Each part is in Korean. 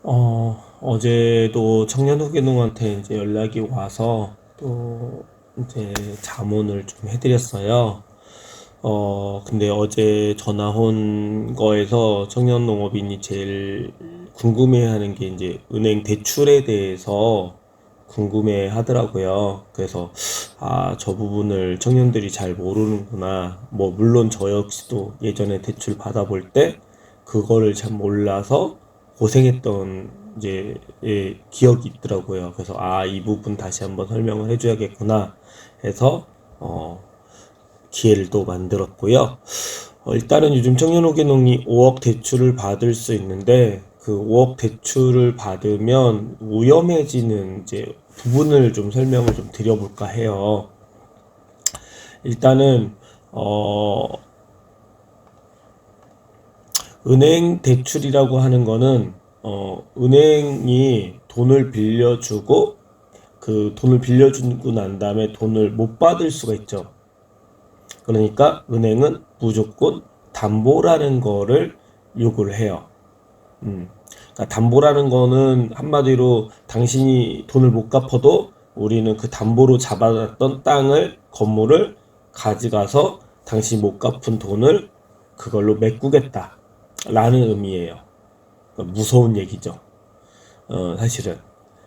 어제도 청년 후계농한테 이제 연락이 와서 또 이제 자문을 좀 해드렸어요. 근데 어제 전화 온 거에서 청년 농업인이 제일 궁금해하는 게 이제 은행 대출에 대해서 궁금해 하더라고요. 그래서, 저 부분을 청년들이 잘 모르는구나. 뭐, 물론 저 역시도 예전에 대출 받아볼 때 그거를 잘 몰라서 고생했던 이제 기억이 있더라고요. 그래서 이 부분 다시 한번 설명을 해줘야겠구나 해서 기회를 또 만들었고요. 일단은 요즘 청년호개농이 5억 대출을 받을 수 있는데 그 5억 대출을 받으면 위험해지는 이제 부분을 좀 설명을 좀 드려볼까 해요. 일단은 은행 대출이라고 하는 거는 은행이 돈을 빌려주고 그 돈을 빌려주고 난 다음에 돈을 못 받을 수가 있죠. 그러니까 은행은 무조건 담보라는 거를 요구를 해요. 그러니까 담보라는 거는 한마디로 당신이 돈을 못 갚아도 우리는 그 담보로 잡아놨던 땅을, 건물을 가져가서 당신이 못 갚은 돈을 그걸로 메꾸겠다. 라는 의미예요. 그러니까 무서운 얘기죠. 사실은.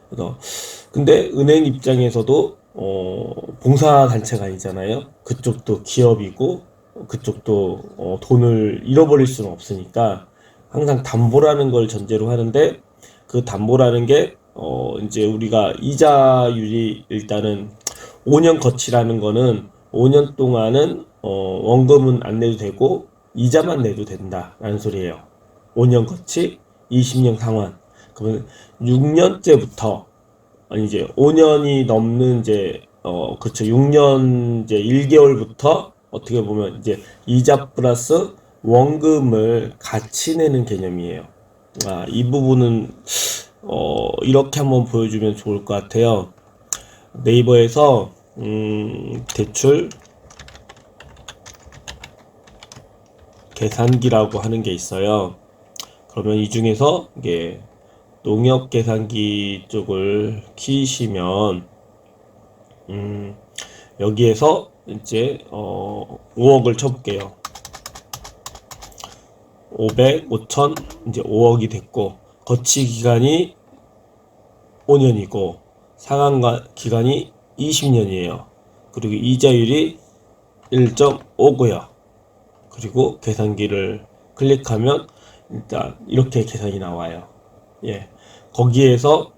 그래서 근데 은행 입장에서도 봉사단체가 아니잖아요. 그쪽도 기업이고 그쪽도 돈을 잃어버릴 수는 없으니까 항상 담보라는 걸 전제로 하는데 그 담보라는 게 이제 우리가 이자율이 일단은 5년 거치라는 거는 5년 동안은 원금은 안 내도 되고 이자만 내도 된다라는 소리예요. 5년 거치, 20년 상환. 그러면 6년째부터 아니 이제 5년이 넘는 이제 그렇죠. 6년 이제 1개월부터 어떻게 보면 이제 이자 플러스 원금을 같이 내는 개념이에요. 이 부분은 이렇게 한번 보여주면 좋을 것 같아요. 네이버에서 대출 계산기라고 하는 게 있어요. 그러면 이 중에서 이게 농협 계산기 쪽을 키시면 여기에서 이제 5억을 쳐볼게요. 500, 5천 이제 5억이 됐고 거치 기간이 5년이고 상환 기간이 20년이에요. 그리고 이자율이 1.5고요. 그리고 계산기를 클릭하면 일단 이렇게 계산이 나와요. 예. 거기에서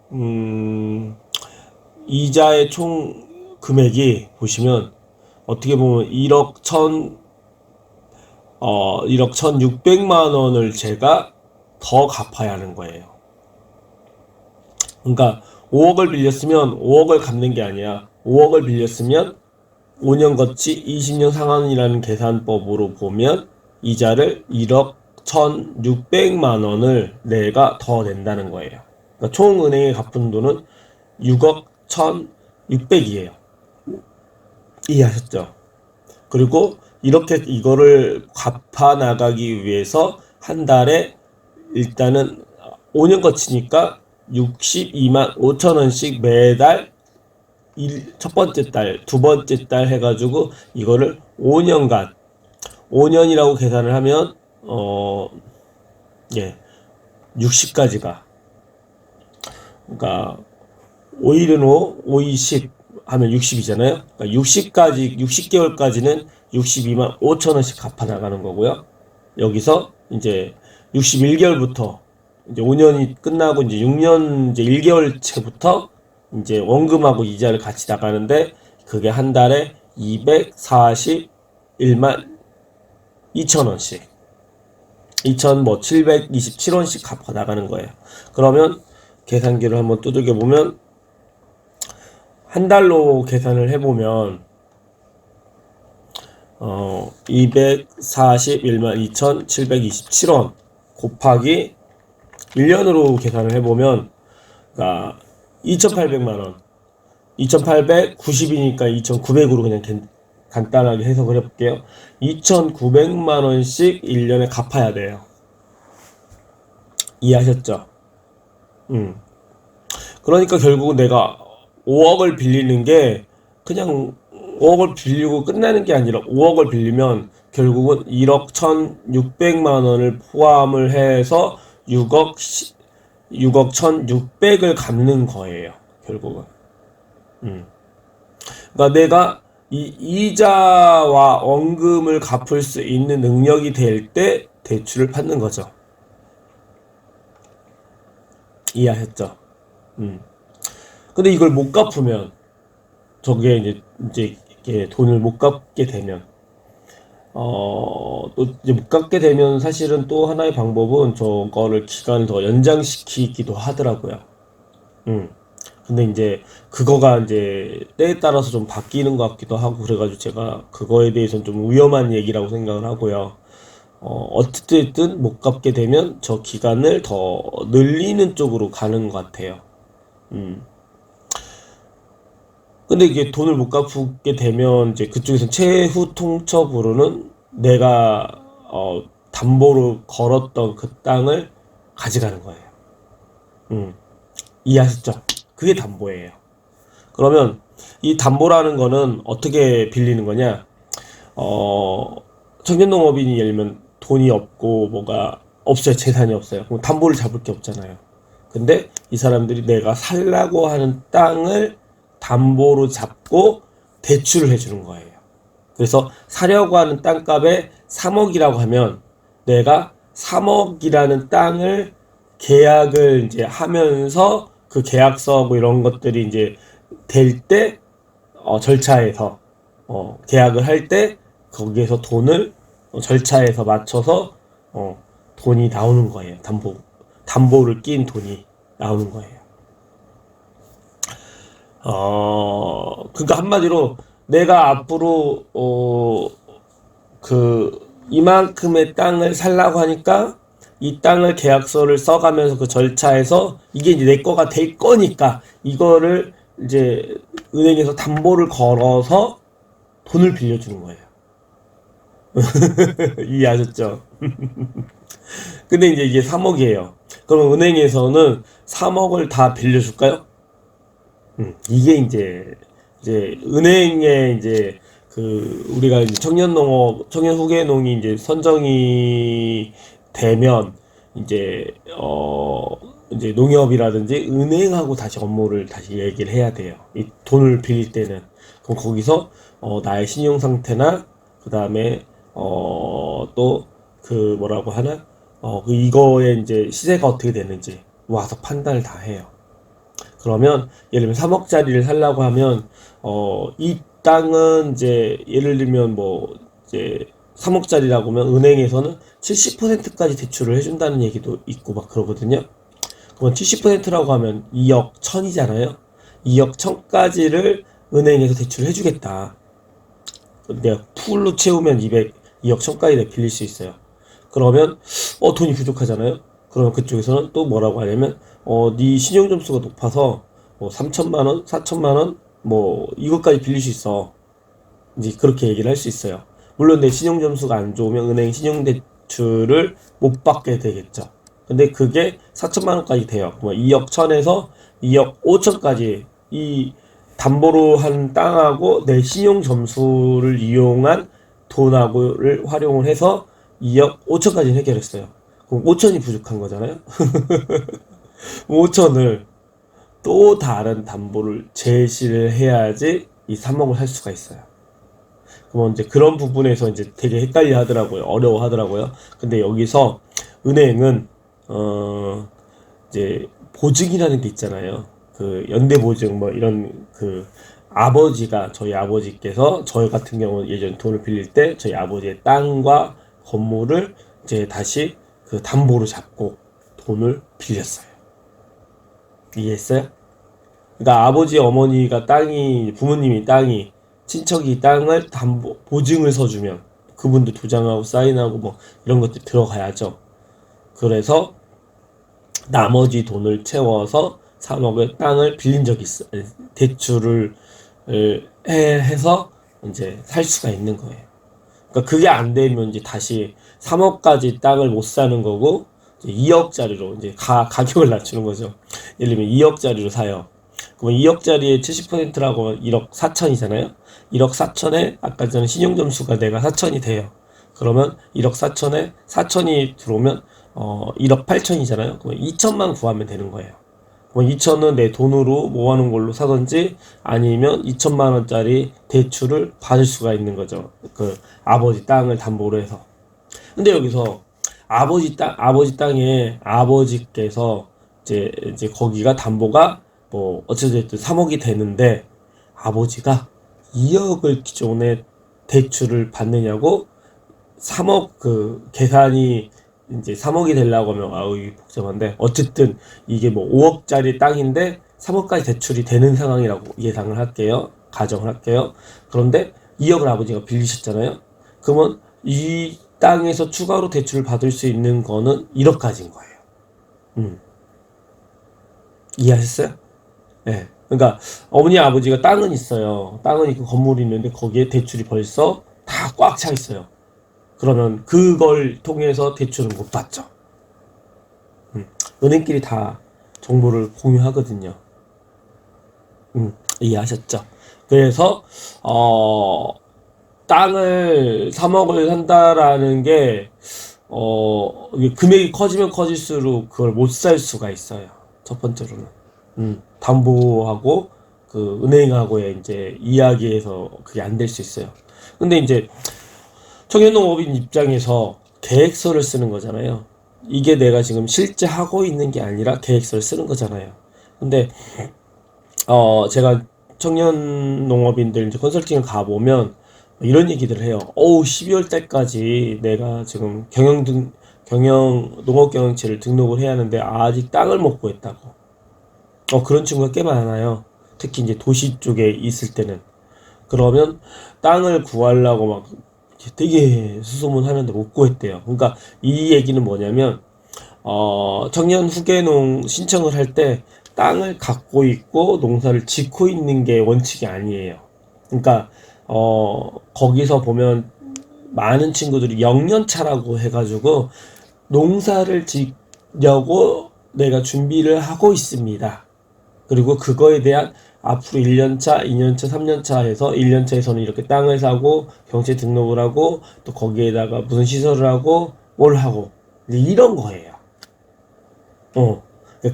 이자의 총 금액이 보시면 어떻게 보면 1억 1,600만 원을 제가 더 갚아야 하는 거예요. 그러니까 5억을 빌렸으면 5억을 갚는 게 아니야. 5억을 빌렸으면 5년 거치 20년 상환이라는 계산법으로 보면 이자를 1억 1,600만 원을 내가 더 낸다는 거예요. 그러니까 총 은행에 갚은 돈은 6억 1,600이에요. 이해하셨죠? 그리고 이렇게 이거를 갚아 나가기 위해서 한 달에 일단은 5년 거치니까 62만 5천 원씩 매달 첫 번째 달, 두 번째 달 해가지고 이거를 5년간 5년이라고 계산을 하면 60까지가 그러니까 5일은 5, 5이 10 하면 60이잖아요. 그러니까 60개월까지는 62만 5천 원씩 갚아 나가는 거고요. 여기서 이제 61개월부터 이제 5년이 끝나고 이제 6년 이제 1개월째부터 이제 원금하고 이자를 같이 나가는데 그게 한 달에 241만 2천 원씩 2,727원씩 갚아 나가는 거예요. 그러면 계산기를 한번 두들겨 보면 한 달로 계산을 해보면 241만 2,727원 곱하기 1년으로 계산을 해보면 그러니까 2,800만원 2,890이니까 2,900으로 그냥 간단하게 해석을 해볼게요. 2,900만원씩 1년에 갚아야 돼요. 이해하셨죠? 음. 그러니까 결국은 내가 5억을 빌리는 게 그냥 5억을 빌리고 끝나는 게 아니라 5억을 빌리면 결국은 1억 1,600만 원을 포함을 해서 6억 1,600을 갚는 거예요. 결국은. 음. 그러니까 내가 이 이자와 원금을 갚을 수 있는 능력이 될 때 대출을 받는 거죠. 이해하셨죠? 음. 근데 이걸 못 갚으면 저게 이제 이게 돈을 못 갚게 되면 또 이제 못 갚게 되면 사실은 또 하나의 방법은 저거를 기간을 더 연장시키기도 하더라고요. 음. 근데 이제 그거가 이제 때에 따라서 좀 바뀌는 것 같기도 하고 그래가지고 제가 그거에 대해서는 좀 위험한 얘기라고 생각을 하고요. 어쨌든 못 갚게 되면 저 기간을 더 늘리는 쪽으로 가는 것 같아요. 음. 근데 이게 돈을 못 갚게 되면 이제 그쪽에서 최후 통첩으로는 내가 담보로 걸었던 그 땅을 가져가는 거예요. 음, 이해하셨죠? 그게 담보예요. 그러면 이 담보라는 거는 어떻게 빌리는 거냐? 어, 청년농업인이 예를 들면 돈이 없고 뭐가 없어요. 재산이 없어요. 그럼 담보를 잡을 게 없잖아요. 근데 이 사람들이 내가 살라고 하는 땅을 담보로 잡고 대출을 해주는 거예요. 그래서 사려고 하는 땅값에 3억이라고 하면 내가 3억이라는 땅을 계약을 이제 하면서 그 계약서 뭐 이런 것들이 이제 될 때 절차에서 계약을 할 때 거기에서 돈을 절차에서 맞춰서 돈이 나오는 거예요. 담보를 낀 돈이 나오는 거예요. 그러니까 한마디로 내가 앞으로 이만큼의 땅을 살라고 하니까 이 땅을 계약서를 써가면서 그 절차에서 이게 이제 내 거가 될 거니까 이거를 이제 은행에서 담보를 걸어서 돈을 빌려주는 거예요. 이해하셨죠? 근데 이제 이게 3억이에요. 그럼 은행에서는 3억을 다 빌려줄까요? 이게 이제 은행에 이제 우리가 이제 청년 후계농이 이제 선정이 되면 이제 이제 농협이라든지 은행하고 다시 업무를 다시 얘기를 해야 돼요. 이 돈을 빌릴 때는. 그럼 거기서 나의 신용 상태나 그다음에 또 뭐라고 하나? 이거의 이제 시세가 어떻게 되는지 와서 판단을 다 해요. 그러면 예를 들면 3억짜리를 살라고 하면 이 땅은 이제 예를 들면 뭐 이제 3억짜리라고 하면 은행에서는 70%까지 대출을 해준다는 얘기도 있고 막 그러거든요. 그건 70%라고 하면 2억 1천이잖아요. 2억 1천까지를 은행에서 대출을 해주겠다. 내가 풀로 채우면 2억 1천까지 빌릴 수 있어요. 그러면 돈이 부족하잖아요. 그러면 그쪽에서는 또 뭐라고 하냐면 네 신용 점수가 높아서 뭐 3천만 원, 4천만 원, 뭐 이것까지 빌릴 수 있어. 이제 그렇게 얘기를 할 수 있어요. 물론 내 신용 점수가 안 좋으면 은행 신용 대출을 못 받게 되겠죠. 근데 그게 4천만 원까지 돼요. 뭐 2억 천에서 2억 5천까지 이 담보로 한 땅하고 내 신용 점수를 이용한 돈하고를 활용을 해서 2억 5천까지 해결했어요. 그럼 5천이 부족한 거잖아요. 5천을 또 다른 담보를 제시를 해야지 이 3억을 할 수가 있어요. 그럼 이제 그런 부분에서 이제 되게 헷갈려 하더라고요. 어려워 하더라고요. 근데 여기서 은행은 이제 보증이라는 게 있잖아요. 그 연대보증 뭐 이런 저희 아버지께서 저희 같은 경우 예전 돈을 빌릴 때 저희 아버지의 땅과 건물을 이제 다시 그 담보로 잡고 돈을 빌렸어요. 이해했어요? 그러니까 아버지 어머니가 부모님이 땅이 친척이 땅을 보증을 서주면 그분도 도장하고 사인하고 뭐 이런 것들 들어가야죠. 그래서 나머지 돈을 채워서 3억의 땅을 빌린 적이 있어요. 대출을 해서 이제 살 수가 있는 거예요. 그러니까 그게 안 되면 이제 다시 3억까지 땅을 못 사는 거고 2억짜리로 이제 가격을 낮추는 거죠. 예를 들면 2억짜리로 사요. 그러면 2억짜리의 70%라고 1억 4천이잖아요. 1억 4천에 아까 전에 신용점수가 내가 4천이 돼요. 그러면 1억 4천에 4천이 들어오면 1억 8천이잖아요. 그러면 2천만 구하면 되는 거예요. 그럼 2천은 내 돈으로 모아놓은 걸로 사든지 아니면 2천만 원짜리 대출을 받을 수가 있는 거죠. 그 아버지 땅을 담보로 해서. 근데 여기서 아버지 땅에 아버지께서 이제 거기가 담보가 뭐 어찌됐든 3억이 되는데 아버지가 2억을 기존에 대출을 받느냐고 3억 그 계산이 이제 3억이 되려고 하면 아우 이게 복잡한데 어쨌든 이게 뭐 5억짜리 땅인데 3억까지 대출이 되는 상황이라고 예상을 할게요. 가정을 할게요. 그런데 2억을 아버지가 빌리셨잖아요. 그러면 이 땅에서 추가로 대출을 받을 수 있는 거는 1억까지인 거예요. 이해하셨어요? 네. 그러니까 어머니 아버지가 땅은 있어요. 땅은 있고 건물이 있는데 거기에 대출이 벌써 다 꽉 차 있어요. 그러면 그걸 통해서 대출은 못 받죠. 은행끼리 다 정보를 공유하거든요. 이해하셨죠? 그래서 땅을 3억을 산다라는 게 이게 금액이 커지면 커질수록 그걸 못 살 수가 있어요. 첫 번째로는 담보하고 그 은행하고의 이제 이야기에서 그게 안 될 수 있어요. 근데 이제 청년농업인 입장에서 계획서를 쓰는 거잖아요. 이게 내가 지금 실제 하고 있는 게 아니라 계획서를 쓰는 거잖아요. 근데 제가 청년 농업인들 이제 컨설팅을 가보면 이런 얘기들을 해요. 12월 달까지 내가 지금 농업 경영체를 등록을 해야 하는데 아직 땅을 못 구했다고. 그런 친구가 꽤 많아요. 특히 이제 도시 쪽에 있을 때는. 그러면 땅을 구하려고 막 되게 수소문하는데 못 구했대요. 그러니까 이 얘기는 뭐냐면 청년 후계농 신청을 할 때 땅을 갖고 있고 농사를 짓고 있는 게 원칙이 아니에요. 그러니까 거기서 보면 많은 친구들이 영년차라고 해가지고 농사를 짓려고 내가 준비를 하고 있습니다. 그리고 그거에 대한 앞으로 1년차, 2년차, 3년차 해서 1년차에서는 이렇게 땅을 사고 경채 등록을 하고 또 거기에다가 무슨 시설을 하고 뭘 하고 이런 거예요. 그러니까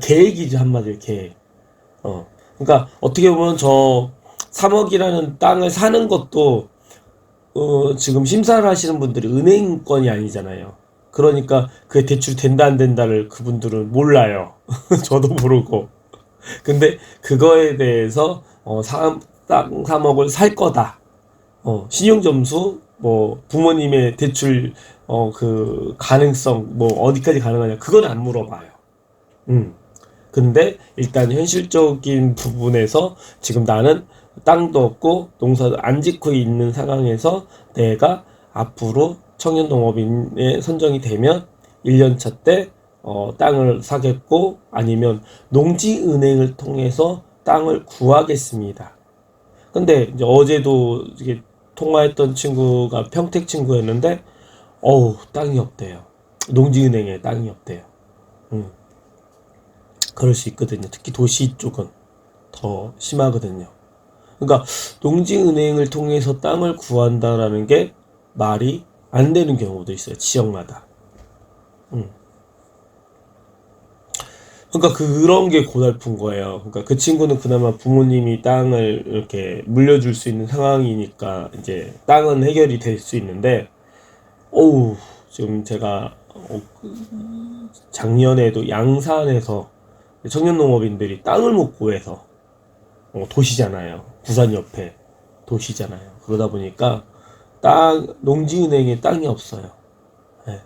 계획이죠, 한마디로 계획. 그러니까 어떻게 보면 저 3억이라는 땅을 사는 것도 지금 심사를 하시는 분들이 은행권이 아니잖아요. 그러니까 그게 대출이 된다 안 된다를 그분들은 몰라요. 저도 모르고. 근데 그거에 대해서 땅 3억을 살 거다. 신용점수, 뭐 부모님의 대출 그 가능성, 뭐 어디까지 가능하냐 그건 안 물어봐요. 근데 일단 현실적인 부분에서 지금 나는 땅도 없고 농사도 안 짓고 있는 상황에서 내가 앞으로 청년농업인에 선정이 되면 1년차 때 땅을 사겠고 아니면 농지은행을 통해서 땅을 구하겠습니다. 근데 이제 어제도 이게 통화했던 친구가 평택 친구였는데 땅이 없대요. 농지은행에 땅이 없대요. 그럴 수 있거든요. 특히 도시 쪽은 더 심하거든요. 그러니까 농지은행을 통해서 땅을 구한다라는 게 말이 안 되는 경우도 있어요. 지역마다. 그러니까 그런 게 고달픈 거예요. 그러니까 그 친구는 그나마 부모님이 땅을 이렇게 물려줄 수 있는 상황이니까 이제 땅은 해결이 될 수 있는데, 지금 제가 작년에도 양산에서 청년농업인들이 땅을 못 구해서 도시잖아요. 부산 옆에 도시잖아요. 그러다 보니까 농지은행에 땅이 없어요. 네.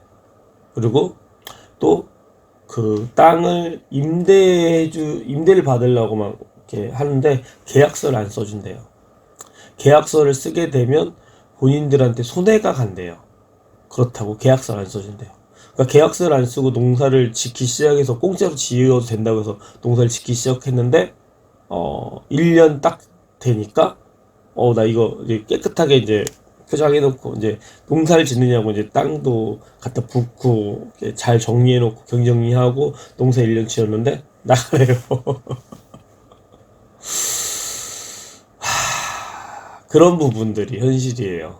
그리고 또 그 땅을 임대를 받으려고 막 이렇게 하는데 계약서를 안 써준대요. 계약서를 쓰게 되면 본인들한테 손해가 간대요. 그렇다고 계약서를 안 써준대요. 그러니까 계약서를 안 쓰고 농사를 짓기 시작해서 공짜로 지어도 된다고 해서 농사를 짓기 시작했는데 1년 딱 되니까 나 이거 이제 깨끗하게 이제 포장해놓고 이제 농사를 짓느냐고 이제 땅도 갖다 붓고 잘 정리해놓고 경정리하고 농사 1년 지었는데 나가래요. 그런 부분들이 현실이에요.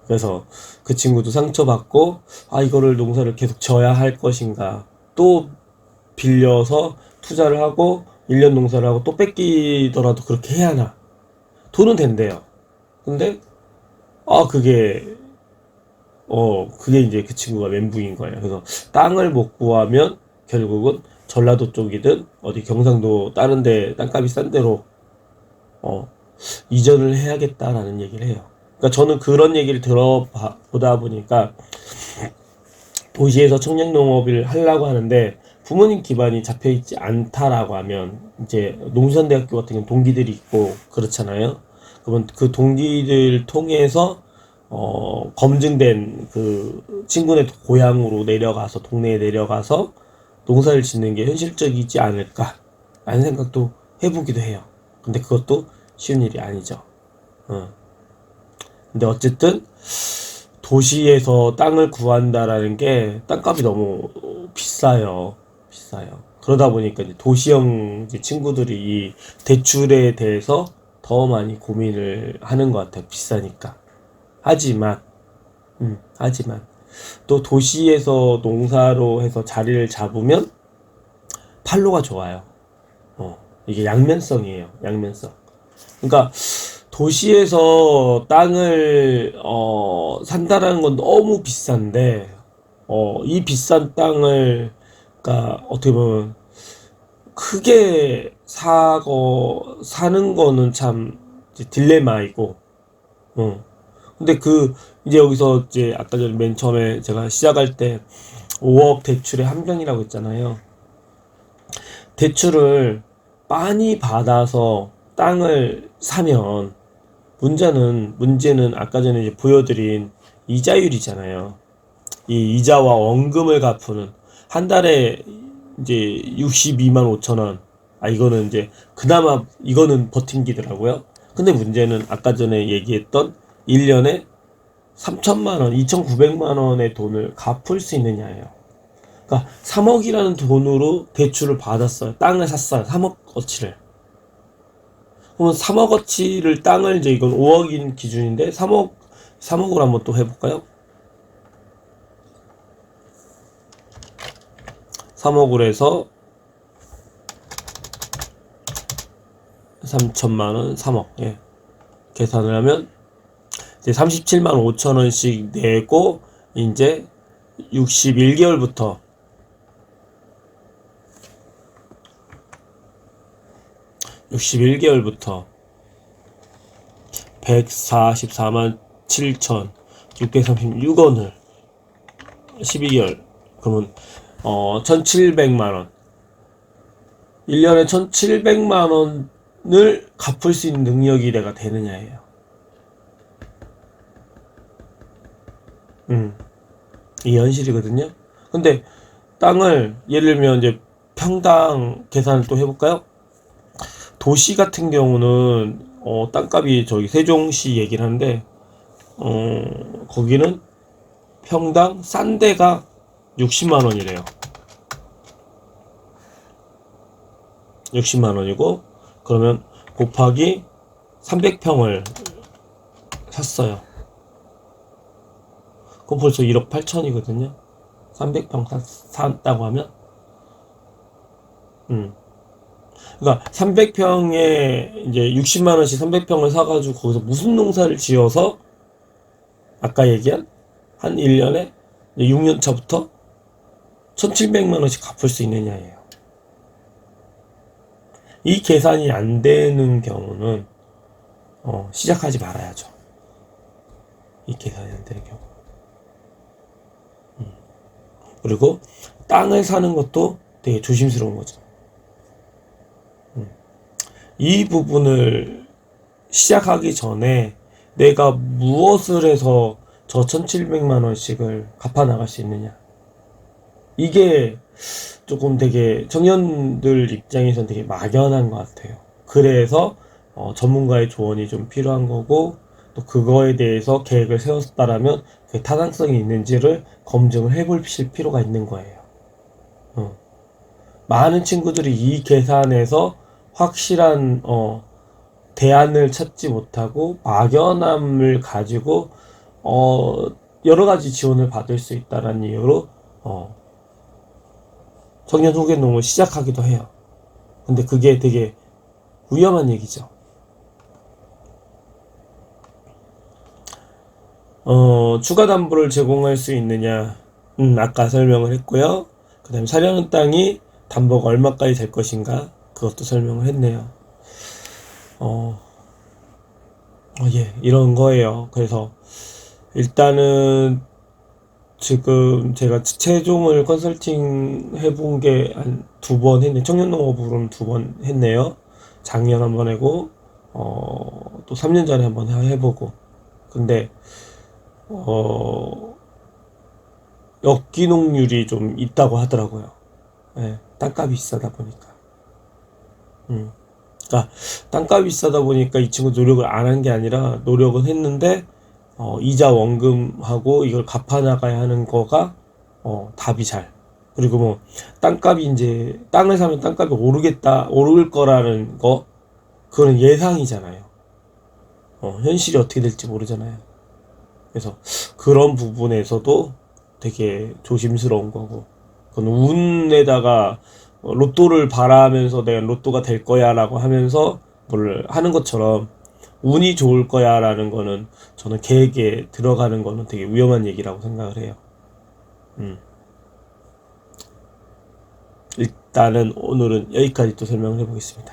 그래서 그 친구도 상처받고, 아, 이거를 농사를 계속 져야 할 것인가. 또 빌려서 투자를 하고, 1년 농사를 하고 또 뺏기더라도 그렇게 해야 하나. 돈은 된대요. 근데, 아, 그게 이제 그 친구가 멘붕인 거예요. 그래서 땅을 못 구하면 결국은 전라도 쪽이든 어디 경상도 다른 데 땅값이 싼 데로, 어, 이전을 해야겠다라는 얘기를 해요. 그러니까 저는 그런 얘기를 들어보다 보니까 도시에서 청년농업을 하려고 하는데 부모님 기반이 잡혀있지 않다라고 하면 이제 농수산대학교 같은 경우는 동기들이 있고 그렇잖아요. 그러면 그 동기들 통해서 검증된 그 친구네 고향으로 내려가서 동네에 내려가서 농사를 짓는 게 현실적이지 않을까라는 생각도 해보기도 해요. 근데 그것도 쉬운 일이 아니죠. 어. 근데 어쨌든 도시에서 땅을 구한다라는 게 땅값이 너무 비싸요. 비싸요. 그러다 보니까 이제 도시형 이제 친구들이 이 대출에 대해서 더 많이 고민을 하는 것 같아요. 비싸니까. 하지만 또 도시에서 농사로 해서 자리를 잡으면 판로가 좋아요. 이게 양면성이에요. 양면성. 그러니까 도시에서 땅을 산다라는 건 너무 비싼데 이 비싼 땅을 그러니까 어떻게 보면 크게 사는 거는 참 이제 딜레마이고 근데 이제 여기서 이제 아까 전에 맨 처음에 제가 시작할 때 5억 대출의 함정이라고 했잖아요. 대출을 많이 받아서 땅을 사면 문제는 아까 전에 이제 보여드린 이자율이잖아요. 이 이자와 원금을 갚는 한 달에 이제 62만 5천 원. 아, 이거는 이제 그나마 이거는 버틴기더라고요. 근데 문제는 아까 전에 얘기했던 1년에 3천만 원, 2,900만 원의 돈을 갚을 수 있느냐예요. 그러니까 3억이라는 돈으로 대출을 받았어요. 땅을 샀어요. 3억어치를. 그러면 3억어치를 땅을 이제 이건 5억인 기준인데 3억으로 한번 또 해볼까요? 3억으로 해서 3천만 원, 3억. 예. 계산을 하면 이제 37만 5천 원씩 내고 이제 61개월부터 144만 7,636원을 12개월 그러면 1,700만 원 1년에 1,700만 원을 갚을 수 있는 능력이 내가 되느냐예요. 이 현실이거든요. 근데 땅을 예를 들면 이제 평당 계산을 또 해볼까요? 도시 같은 경우는 땅값이 저기 세종시 얘기를 하는데 거기는 평당 싼 데가 60만 원이래요. 60만 원이고 그러면 곱하기 300평을 샀어요. 그럼 벌써 1억 8천이거든요. 300평 샀다고 하면 그러니까 300평에 이제 60만 원씩 300평을 사가지고 거기서 무슨 농사를 지어서 아까 얘기한 한 1년에 6년 차부터 1,700만 원씩 갚을 수 있느냐예요. 이 계산이 안 되는 경우는 시작하지 말아야죠. 이 계산이 안 되는 경우. 그리고 땅을 사는 것도 되게 조심스러운 거죠. 이 부분을 시작하기 전에 내가 무엇을 해서 저 1,700만 원씩을 갚아 나갈 수 있느냐. 이게 조금 되게 청년들 입장에선 되게 막연한 것 같아요. 그래서 전문가의 조언이 좀 필요한 거고 또 그거에 대해서 계획을 세웠다라면 그 타당성이 있는지를 검증을 해볼 필요가 있는 거예요. 많은 친구들이 이 계산에서 확실한 대안을 찾지 못하고 막연함을 가지고 여러 가지 지원을 받을 수 있다는 이유로 청년 후계농을 시작하기도 해요. 근데 그게 되게 위험한 얘기죠. 추가 담보를 제공할 수 있느냐? 아까 설명을 했고요. 그 다음에 사려는 땅이 담보가 얼마까지 될 것인가? 그것도 설명을 했네요. 예, 이런 거예요. 그래서 일단은 지금 제가 최종을 컨설팅 해본 게 한 2번 했네. 청년농업으로는 2번 했네요. 작년 한번 하고, 또 3년 전에 한번 해보고. 근데, 역기농률이 좀 있다고 하더라고요. 예, 땅값이 비싸다 보니까. 그러니까 땅값이 비싸다 보니까 이 친구 노력을 안 한 게 아니라 노력은 했는데 이자 원금하고 이걸 갚아나가야 하는 거가 답이 잘. 그리고 뭐 땅값이 이제 땅을 사면 땅값이 오를 거라는 거 그거는 예상이잖아요. 현실이 어떻게 될지 모르잖아요. 그래서 그런 부분에서도 되게 조심스러운 거고, 그건 운에다가 로또를 바라면서 내가 로또가 될 거야라고 하면서 뭘 하는 것처럼 운이 좋을 거야라는 거는 저는 계획에 들어가는 거는 되게 위험한 얘기라고 생각을 해요. 일단은 오늘은 여기까지 또 설명을 해보겠습니다.